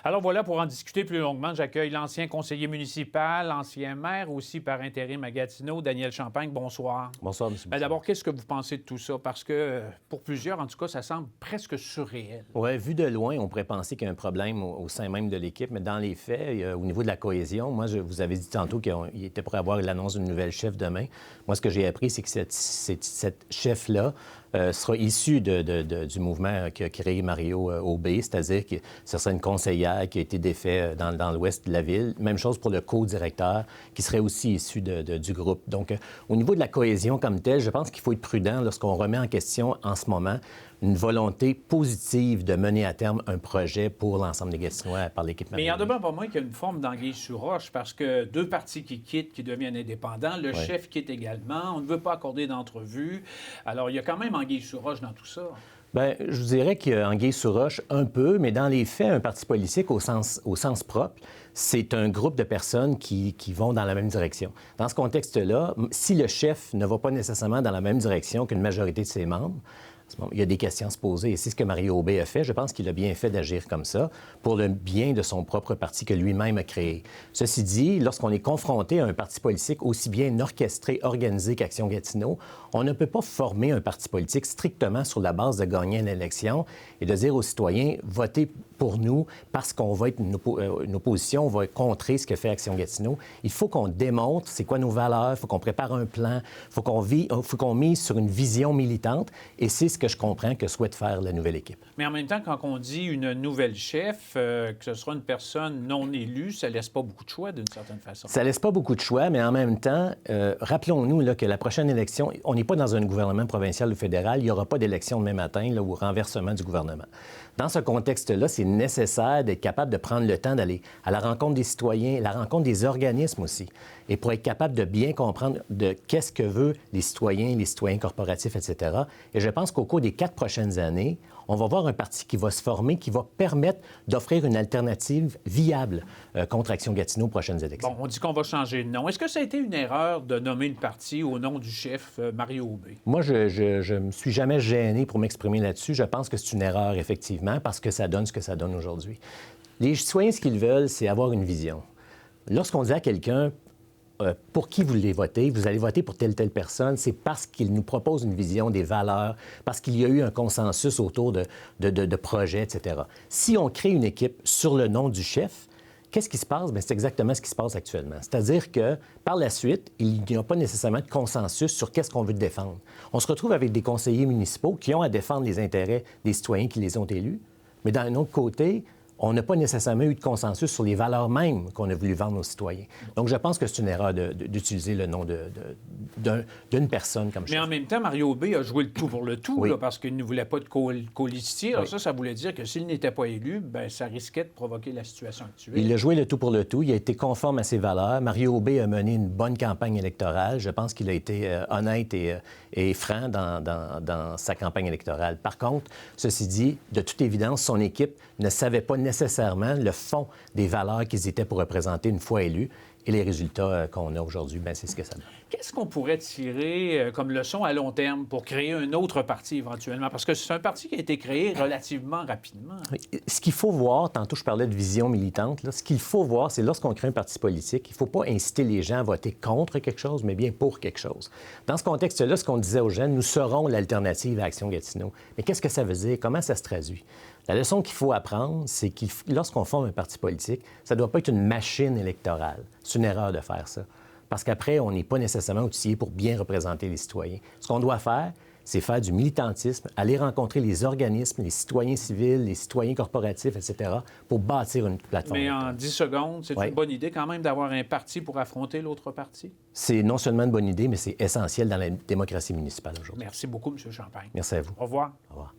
Alors voilà, pour en discuter plus longuement, j'accueille l'ancien conseiller municipal, l'ancien maire aussi par intérim à Gatineau, Daniel Champagne. Bonsoir. Bonsoir, M. Bouchard. D'abord, qu'est-ce que vous pensez de tout ça? Parce que pour plusieurs, en tout cas, ça semble presque surréel. Oui, vu de loin, on pourrait penser qu'il y a un problème au sein même de l'équipe, mais dans les faits, au niveau de la cohésion, moi, vous avez dit tantôt qu'il était pour avoir l'annonce d'une nouvelle chef demain. Moi, ce que j'ai appris, c'est que cette chef-là sera issue du mouvement qu'a créé Mario Aubé, c'est-à-dire que ce serait une conseillère qui a été défaite dans l'ouest de la ville. Même chose pour le co-directeur, qui serait aussi issu du groupe. Donc, au niveau de la cohésion comme telle, je pense qu'il faut être prudent lorsqu'on remet en question en ce moment une volonté positive de mener à terme un projet pour l'ensemble des Gatinois par l'équipe Mario. Mais il y en demeure pas moins qu'il y a une forme d'anguille sous roche parce que deux partis qui quittent, qui deviennent indépendants, le chef quitte également, on ne veut pas accorder d'entrevue. Alors, il y a quand même anguille sous roche dans tout ça. Bien, je vous dirais qu'il y a anguille sous roche un peu, mais dans les faits, un parti politique au sens propre, c'est un groupe de personnes qui vont dans la même direction. Dans ce contexte-là, si le chef ne va pas nécessairement dans la même direction qu'une majorité de ses membres, il y a des questions à se poser. Et c'est ce que Mario Aubé a fait. Je pense qu'il a bien fait d'agir comme ça pour le bien de son propre parti que lui-même a créé. Ceci dit, lorsqu'on est confronté à un parti politique aussi bien orchestré, organisé qu'Action Gatineau, on ne peut pas former un parti politique strictement sur la base de gagner une élection et de dire aux citoyens, votez pour nous parce qu'on va être une opposition, on va contrer ce que fait Action Gatineau. Il faut qu'on démontre c'est quoi nos valeurs, il faut qu'on prépare un plan, il faut qu'on mise sur une vision militante et c'est ce que je comprends que souhaite faire la nouvelle équipe. Mais en même temps, quand on dit une nouvelle chef, que ce sera une personne non élue, ça laisse pas beaucoup de choix d'une certaine façon. Ça laisse pas beaucoup de choix, mais en même temps, rappelons-nous là, que la prochaine élection, on n'est pas dans un gouvernement provincial ou fédéral, il n'y aura pas d'élection demain matin là, ou renversement du gouvernement. Dans ce contexte-là, c'est nécessaire d'être capable de prendre le temps d'aller à la rencontre des citoyens, la rencontre des organismes aussi, et pour être capable de bien comprendre de qu'est-ce que veulent les citoyens corporatifs, etc. Et je pense qu'au cours des 4 prochaines années, on va voir un parti qui va se former, qui va permettre d'offrir une alternative viable contre Action Gatineau aux prochaines élections. Bon, on dit qu'on va changer de nom. Est-ce que ça a été une erreur de nommer le parti au nom du chef Mario Aubé? Moi, je me suis jamais gêné pour m'exprimer là-dessus. Je pense que c'est une erreur, effectivement, parce que ça donne ce que ça donne aujourd'hui. Les citoyens, ce qu'ils veulent, c'est avoir une vision. Lorsqu'on dit à quelqu'un pour qui vous voulez voter, vous allez voter pour telle personne, c'est parce qu'il nous propose une vision, des valeurs, parce qu'il y a eu un consensus autour de projets, etc. Si on crée une équipe sur le nom du chef, qu'est-ce qui se passe? Bien, c'est exactement ce qui se passe actuellement. C'est-à-dire que, par la suite, il n'y a pas nécessairement de consensus sur qu'est-ce qu'on veut défendre. On se retrouve avec des conseillers municipaux qui ont à défendre les intérêts des citoyens qui les ont élus, mais d'un autre côté, on n'a pas nécessairement eu de consensus sur les valeurs mêmes qu'on a voulu vendre aux citoyens. Donc, je pense que c'est une erreur d'utiliser le nom d'une personne comme chef. Mais en même temps, Mario Aubé a joué le tout pour le tout, Oui. là, parce qu'il ne voulait pas de colistier. Alors ça voulait dire que s'il n'était pas élu, bien, ça risquait de provoquer la situation actuelle. Il a joué le tout pour le tout. Il a été conforme à ses valeurs. Mario Aubé a mené une bonne campagne électorale. Je pense qu'il a été honnête et franc dans sa campagne électorale. Par contre, ceci dit, de toute évidence, son équipe ne savait pas nécessairement le fond des valeurs qu'ils étaient pour représenter une fois élus. Et les résultats qu'on a aujourd'hui, bien, c'est ce que ça donne. Qu'est-ce qu'on pourrait tirer comme leçon à long terme pour créer un autre parti éventuellement? Parce que c'est un parti qui a été créé relativement rapidement. Ce qu'il faut voir, tantôt je parlais de vision militante, là, ce qu'il faut voir, c'est lorsqu'on crée un parti politique, il ne faut pas inciter les gens à voter contre quelque chose, mais bien pour quelque chose. Dans ce contexte-là, ce qu'on disait aux jeunes, nous serons l'alternative à Action Gatineau. Mais qu'est-ce que ça veut dire? Comment ça se traduit? La leçon qu'il faut apprendre, c'est que lorsqu'on forme un parti politique, ça ne doit pas être une machine électorale. C'est une erreur de faire ça. Parce qu'après, on n'est pas nécessairement outillé pour bien représenter les citoyens. Ce qu'on doit faire, c'est faire du militantisme, aller rencontrer les organismes, les citoyens civils, les citoyens corporatifs, etc., pour bâtir une plateforme. Mais en 10 secondes, c'est une bonne idée quand même d'avoir un parti pour affronter l'autre parti? C'est non seulement une bonne idée, mais c'est essentiel dans la démocratie municipale aujourd'hui. Merci beaucoup, M. Champagne. Merci à vous. Au revoir. Au revoir.